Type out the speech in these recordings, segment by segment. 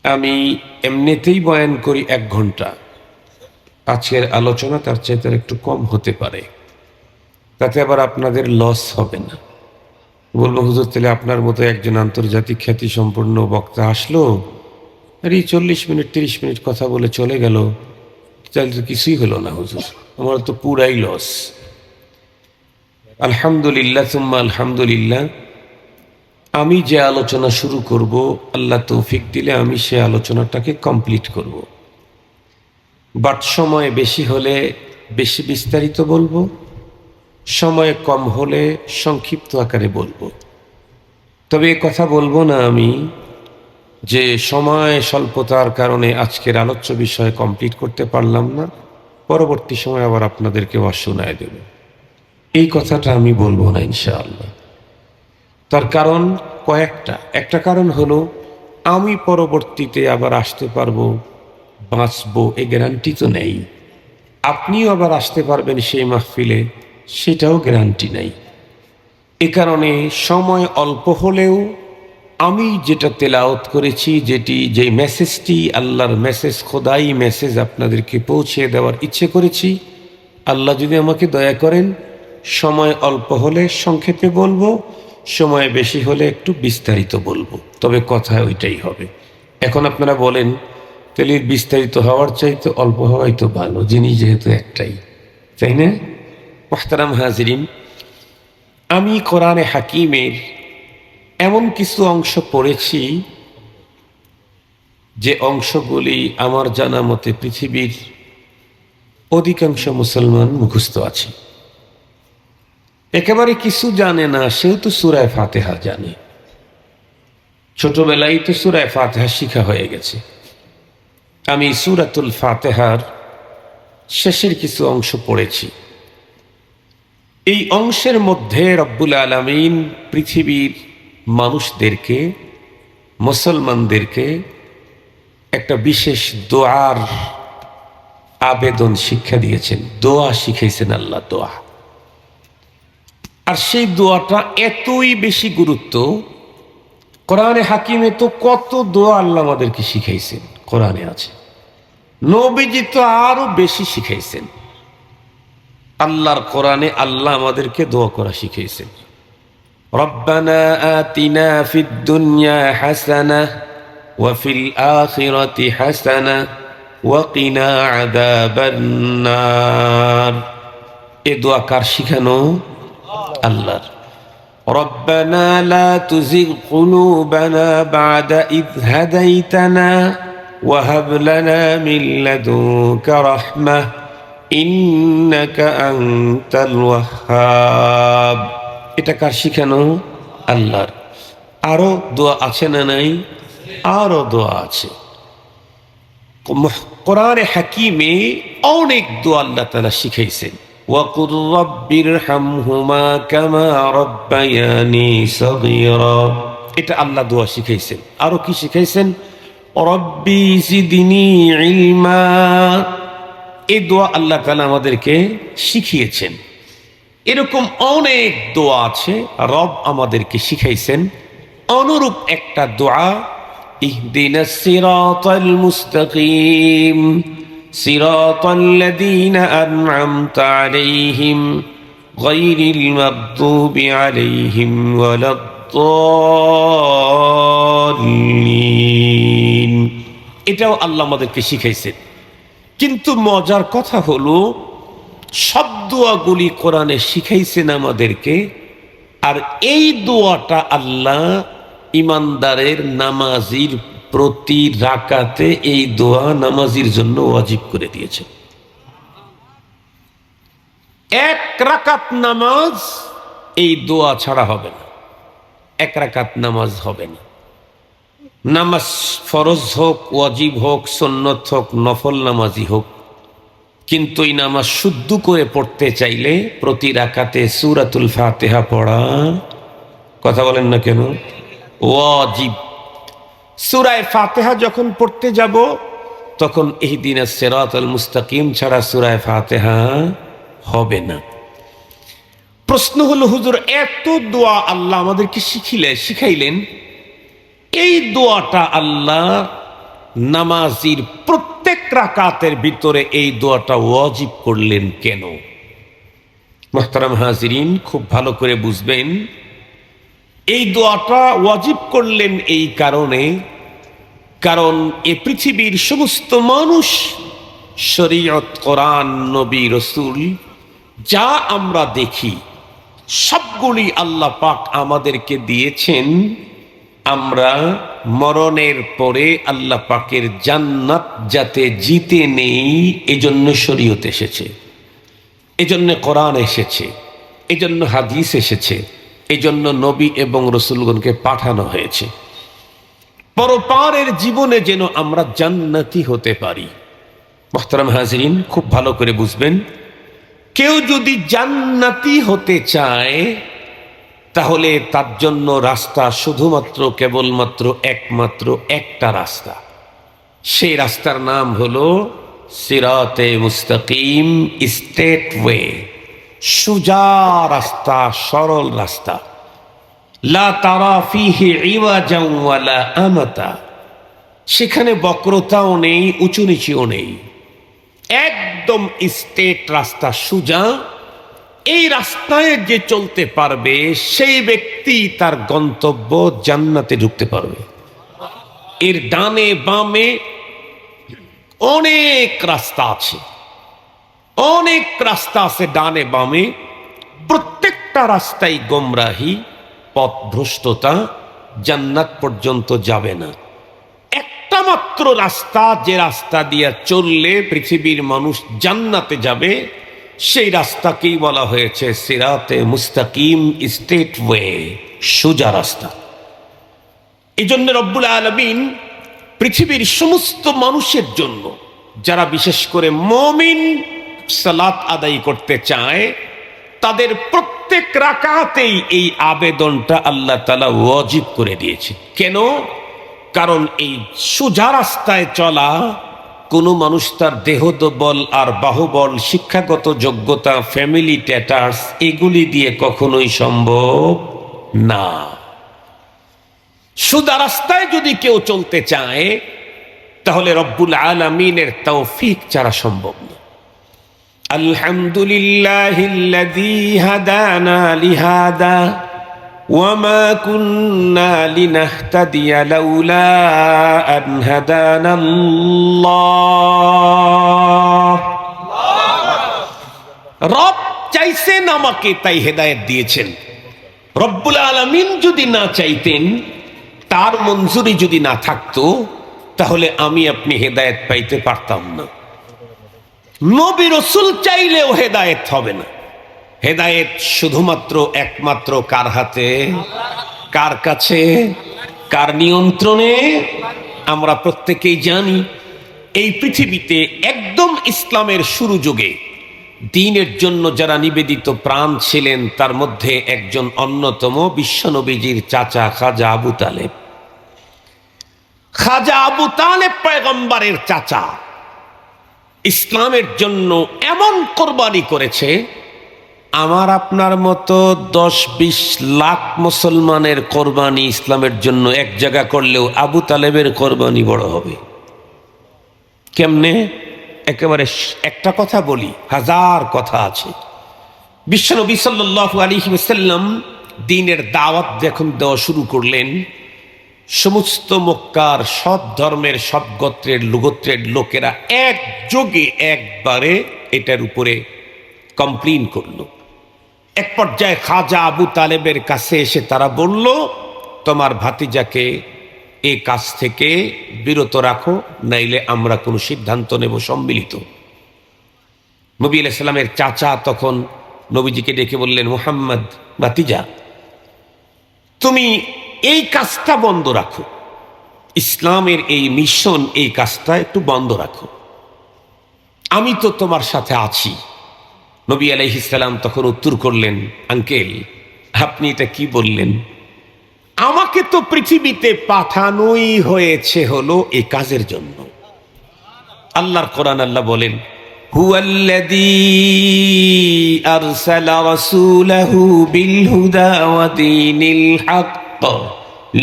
আমি এমনিতেই বয়ান করি 1 ঘন্টা। আজকের আলোচনা তার চাইতে একটু কম হতে পারে, তাতে আবার আপনাদের লস হবে না। বলবো, হুজুর তাহলে আপনার মতো একজন আন্তর্জাতিক খ্যাতি সম্পন্ন বক্তা আসলো, আর এই 40 মিনিট 30 মিনিট কথা বলে চলে গেল, তাহলে তো কিছুই হলো না হুজুর, আমার তো পুরাই লস। আলহামদুলিল্লাহ সুম্মা আলহামদুলিল্লাহ, আমি যে আলোচনা শুরু করব, আল্লাহ তৌফিক দিলে আমি সে আলোচনাটাকে কমপ্লিট করব। বাট সময় বেশি হলে বেশি বিস্তারিত বলবো, সময় কম হলে সংক্ষিপ্ত আকারে বলবো। তবে এ কথা বলবো না আমি যে সময় স্বল্পতার কারণে আজকের আলোচ্য বিষয় কমপ্লিট করতে পারলাম না, পরবর্তী সময় আবার আপনাদেরকে শোনায় দেব। এই কথাটা আমি বলবো না ইনশাআল্লাহ। তার কারণ কয়েকটা। একটা কারণ হলো, আমি পরবর্তীতে আবার আসতে পারবো, বাঁচবো, এ গ্যারান্টি তো নেই। আপনিও আবার আসতে পারবেন সেই মাহফিলে, সেটাও গ্যারান্টি নেই। এ কারণে সময় অল্প হলেও আমি যেটা তেলাওয়াত করেছি, যে মেসেজটি আল্লাহর মেসেজ, খোদাই মেসেজ আপনাদেরকে পৌঁছে দেওয়ার ইচ্ছে করেছি, আল্লাহ যদি আমাকে দয়া করেন, সময় অল্প হলে সংক্ষেপে বলবো, সময় বেশি হলে একটু বিস্তারিত বলবো। তবে কথা ওইটাই হবে। এখন আপনারা বলেন, তাহলে বিস্তারিত হওয়ার চাইতে অল্প হওয়াই তো ভালো, জিনিস যেহেতু একটাই, তাই না? মুহতারাম হাজিরিন, আমি কোরআনে হাকিমের এমন কিছু অংশ পড়েছি যে অংশগুলি আমার জানা মতে পৃথিবীর অধিকাংশ মুসলমান মুখস্থ আছে। একেবারে কিছু জানে না, সেও তো সূরা ফাতিহা জানে। ছোটবেলায় তো সূরা ফাতিহা শিখা হয়ে গেছে। আমি সূরাতুল ফাতিহার শেষের কিছু অংশ পড়েছি। এই অংশের মধ্যে রব্বুল আলামিন পৃথিবীর মানুষদেরকে, মুসলমানদেরকে একটা বিশেষ দোয়ার আবেদন শিক্ষা দিয়েছেন। দোয়া শিখাইছেন আল্লাহ, দোয়া। আর সেই দোয়াটা এতই বেশি গুরুত্ব, কোরআনে হাকিমে তো কত দোয়া আল্লাহ আমাদেরকে শিখাইছেন, কোরআনে আছে। নবীজি তো আরো বেশি শিখাইছেন। আল্লাহর কোরআনে আল্লাহ আমাদেরকে দোয়া করা শিখাইছেন। রব্বানা আতিনা ফিদ দুনিয়া হাসানাহ ওয়া ফিল আখিরাতি হাসানাহ ওয়া কিনা আযাবান নার। এ দোয়া কার শিখানো? আল্লাহর। রব্বানা লা তুজিগ কুলুবানা বা'দা ইয হাদাইতানা ওয়া হাব লানা মিন লাদুনকা রাহমাহ ইন্নাকা আনতাল ওয়াহ্হাব। এটা কার শিখানো? আল্লাহর। আরো দোয়া আছে না নাই? আরো দোয়া আছে। কোরআনে হাকিমে অনেক দোয়া আল্লাহ তাআলা শিখাইছেন। ওয়াকুর রব্বিরহামহুমা কামা রব্বায়ানি সগীরা, এটা আল্লাহ দোয়া শিখাইছেন। আরো কি শিখাইছেন? রব্বি জিদনি ইলমা, এই দোয়া আল্লাহ তাআলা আমাদেরকে শিখিয়েছেন। এরকম অনেক দোয়া আছে রব আমাদেরকে শিখাইছেন। অনুরূপ একটা দোয়া, ইহদিনাস সিরাতাল মুস্তাকিম সিরাতাল্লাযীনা আন'আমতা আলাইহিম গায়রিল মাগদুবি আলাইহিম ওয়ালাদ-দাল্লিন। এটাও আল্লাহ আমাদেরকে শিখাইছেন। কিন্তু মজার কথা হলো, সব দোয়াগুলি কোরআনে শিখাইছেন আমাদেরকে, আর এই দোয়াটা আল্লাহ ইমানদারের, নামাজির প্রতি রাকাতে এই দোয়া নামাজির জন্য ওয়াজিব করে দিয়েছেন। 1 রাকাত নামাজ এই দোয়া ছাড়া হবে না। 1 রাকাত নামাজ হবে না। নামাজ ফরজ হোক, ওয়াজিব হোক, সুন্নত হোক, নফল নামাজি হোক, কিন্তু এই নামাজ শুদ্ধ করে পড়তে চাইলে প্রতি রাকাতে সূরাতুল ফাতিহা পড়া, কথা বলেন না কেন, ওয়াজিব। সূরা ফাতিহা যখন পড়তে যাব, তখন ইহদিনাস সিরাতাল মুস্তাকিম ছাড়া সূরা ফাতিহা হবে না। প্রশ্ন হলো, হুজুর এত দোয়া আল্লাহ আমাদেরকে শিখাইলেন, এই দোয়াটা আল্লাহ নামাজির প্রত্যেক রাকাতের ভিতরে এই দোয়াটা ওয়াজিব করলেন কেন? মুহতারাম হাজিরিন, খুব ভালো করে বুঝবেন, এই দোয়াটা ওয়াজিব করলেন এই কারণে, কারণ এ পৃথিবীর সমস্ত মানুষ শরীয়ত, কোরআন, নবী, রসুল যা আমরা দেখি সবগুলি আল্লাহ পাক আমাদেরকে দিয়েছেন আমরা মরণের পরে আল্লাহ পাকের জান্নাত যাতে জিতে নেই, এজন্য শরীয়ত এসেছে, এজন্য কোরআন এসেছে, এজন্য হাদিস এসেছে, এজন্য নবী এবং রসুলগণকে পাঠানো হয়েছে, পরপারের জীবনে যেন আমরা জান্নাতি হতে পারি। মুহতারাম হাজিরিন, খুব ভালো করে বুঝবেন, কেউ যদি জান্নাতি হতে চায় তাহলে তার জন্য রাস্তা শুধুমাত্র কেবলমাত্র একমাত্র একটা রাস্তা, সেই রাস্তার নাম হলো সিরাতে মুস্তাকিম, স্ট্রেট ওয়ে, সোজা রাস্তা, সরল রাস্তা। লা তারা ফিহি ইওয়াজান ওয়ালা আমাতা, সেখানে বক্রতাও নেই, উঁচু নিচুও নেই, একদম স্ট্রেট রাস্তা, সোজা। এই রাস্তায় যে চলতে পারবে সেই ব্যক্তি তার গন্তব্য জান্নাতে ঢুকতে পারবে। এর ডানে বামে অনেক রাস্তা আছে, অনেক রাস্তা আছে ডানে বামে, প্রত্যেকটা রাস্তায় গোমরাহি, পথভ্রষ্টতা, জান্নাত পর্যন্ত যাবে না। একটা মাত্র রাস্তা, যে রাস্তা দিয়ে চললে পৃথিবীর মানুষ জান্নাতে যাবে, সেই রাস্তাকেই বলা হয়েছে সিরাতে মুস্তাকিম, স্ট্রেট ওয়ে, সোজা রাস্তা। এই জন্য রব্বুল আলামিন পৃথিবীর সমস্ত মানুষের জন্য, যারা বিশেষ করে মুমিন সালাত আদায় করতে চায়, তাদের প্রত্যেক রাকাতেই এই আবেদনটা আল্লাহ তাআলা ওয়াজিব করে দিয়েছে। কেন? কারণ এই সোজা রাস্তায় চলা কোনো মানুষ তার দেহবল আর বাহুবল, শিক্ষাগত যোগ্যতা, ফ্যামিলি স্ট্যাটাস এগুলি দিয়ে কখনোই সম্ভব না। সোজা রাস্তায় যদি কেউ চলতে চায় তাহলে রব্বুল আলামিনের তৌফিক ছাড়া সম্ভব না। আলহামদুলিল্লাহিল্লাযী হাদানা লিহাদা ওয়া মা কুন্না লিনাহতাদিয়া লাউলা আন হাদানাল্লাহ। রব চাইছেন আমাকে, তাই হেদায়েত দিয়েছেন। রব্বুল আলামিন যদি না চাইতেন, তার মঞ্জুরি যদি না থাকতো, তাহলে আমি আপনি হেদায়েত পাইতে পারতাম না। নবী রাসূল চাইলেও হেদায়েত হবে না। হেদায়েত শুধুমাত্র একমাত্র কার হাতে? কার কাছে? কার নিয়ন্ত্রণে? আমরা প্রত্যেকেই জানি, এই পৃথিবীতে একদম ইসলামের শুরু যুগে দ্বীনের জন্য যারা নিবেদিত প্রাণ ছিলেন, তার মধ্যে একজন অন্যতম বিশ্বনবীজির চাচা খাজা আবু তালেব। খাজা আবু তালেব পয়গম্বরের চাচা, ইসলামের জন্য এমন কোরবানি করেছে, আমার আপনার মতো 10-20 লাখ মুসলমানের কোরবানি ইসলামের জন্য এক জায়গা করলেও আবু তালেবের কোরবানি বড় হবে। কেমনে? একেবারে একটা কথা বলি, হাজার কথা আছে। বিশ্বনবী সাল্লাল্লাহু আলাইহি ওয়াসাল্লাম দ্বীনের দাওয়াত যখন দেওয়া শুরু করলেন, সমস্ত মক্কার সব ধর্মের, সব গোত্রের, লুগোত্রের লোকেরা একযোগে একবারে এটার উপরে কমপ্লেইন করলো। এক পর্যায়ে খাজা আবু তালেবের কাছে এসে তারা বলল, তোমার ভাতিজাকে এই কাজ থেকে বিরত রাখো, নাইলে আমরা কোনো সিদ্ধান্ত নেব সম্মিলিত। নবী আলাইহিস সালামের চাচা তখন নবীজিকে ডেকে বললেন, মুহাম্মদ ভাতিজা, তুমি এই কাজটা বন্ধ রাখো, ইসলামের এই মিশন, এই কাজটা একটু বন্ধ রাখো, আমি তো তোমার সাথে আছি। নবী আলাইহিস সালাম তখন উত্তর করলেন, আঙ্কেল আপনি এটা কি বললেন? আমাকে তো পৃথিবীতে পাঠানোই হয়েছে হলো এই কাজের জন্য। আল্লাহর কোরআন আল্লাহ বলেন, হুয়াল্লাযী আরসালা রাসূলাহু বিল হুদা ওয়া দীনিল হক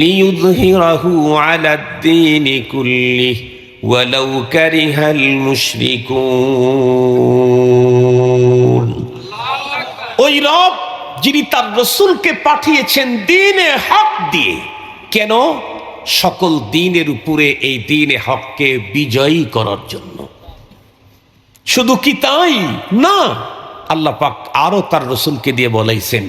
লিইয়ুযহিরাহু আলাদ দীনি কুল্লিহি ওয়ালাউ কারিহাল মুশরিকুন। ওই রব যিনি তার রাসূলকে পাঠিয়েছেন দ্বীনে হক দিয়ে। কেন? সকল দ্বীনের উপরে এই দ্বীনে হককে বিজয়ী করার জন্য। শুধু কি তাই না, আল্লাহ পাক আরো তার রাসূলকে দিয়ে বলাইছেন,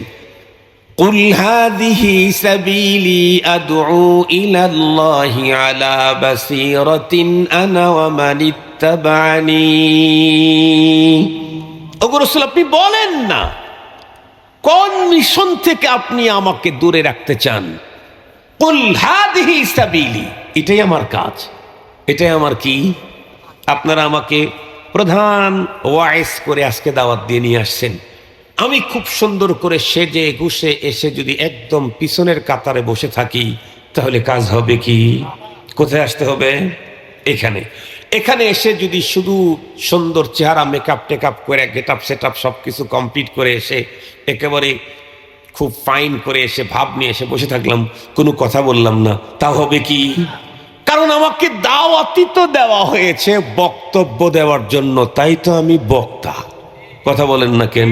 কুল হাযিহি সাবিলি আদউ ইলাল্লাহি আলা বাসীরাতিন আনা ওয়া মান ইত্তাবা'নি। ওগো রাসূল, আপনি বলেন না কোন মিশন থেকে আপনি আমাকে দূরে রাখতে চান। কুল হাযিহি সাবিলি, এটাই আমার কাজ, এটাই আমার কি। আপনারা আমাকে প্রধান ওয়াইজ করে আজকে দাওয়াত দিয়ে নিয়ে আসছেন। আমি খুব সুন্দর করে সেজে গুছে এসে যদি একদম পিছনের কাতারে বসে থাকি, তাহলে কাজ হবে কি? কোথায় আসতে হবে? এখানে। এখানে এসে যদি শুধু সুন্দর চেহারা মেকআপ টেকআপ করে গেট আপ সেট আপ সব কিছু কমপ্লিট করে এসে একেবারে খুব ফাইন করে এসে ভাব নিয়ে এসে বসে থাকলাম, কোনো কথা বললাম না, তা হবে কি? কারণ আমাকে দাওয়াতই তো দেওয়া হয়েছে বক্তব্য দেওয়ার জন্য, তাই তো আমি বক্তা। কথা বলেন না কেন?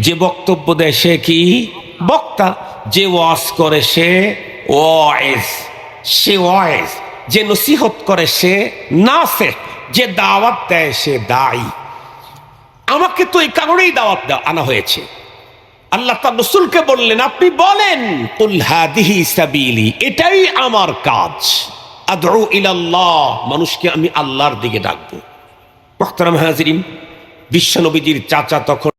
যে বক্তব্য দেয় সে কি? বক্তা। যে ওয়াজ করে সে ওয়াইজ, সে ওয়াইজ। যে নসিহত করে সে নাসিহ, যে দাওয়াত দেয় সে দায়ী। আমাকে তো এই কারণেই দাওয়াত আনা হয়েছে। আল্লাহ তার রাসূলকে বললেন, আপনি বলেন কুল হাযিহি সাবিলি, এটাই আমার কাজ। আদউ ইলাল্লাহ, মানুষকে আমি আল্লাহর দিকে ডাকবো। মুহতারাম হাজিরিন, বিশ্বনবীজির চাচা তখন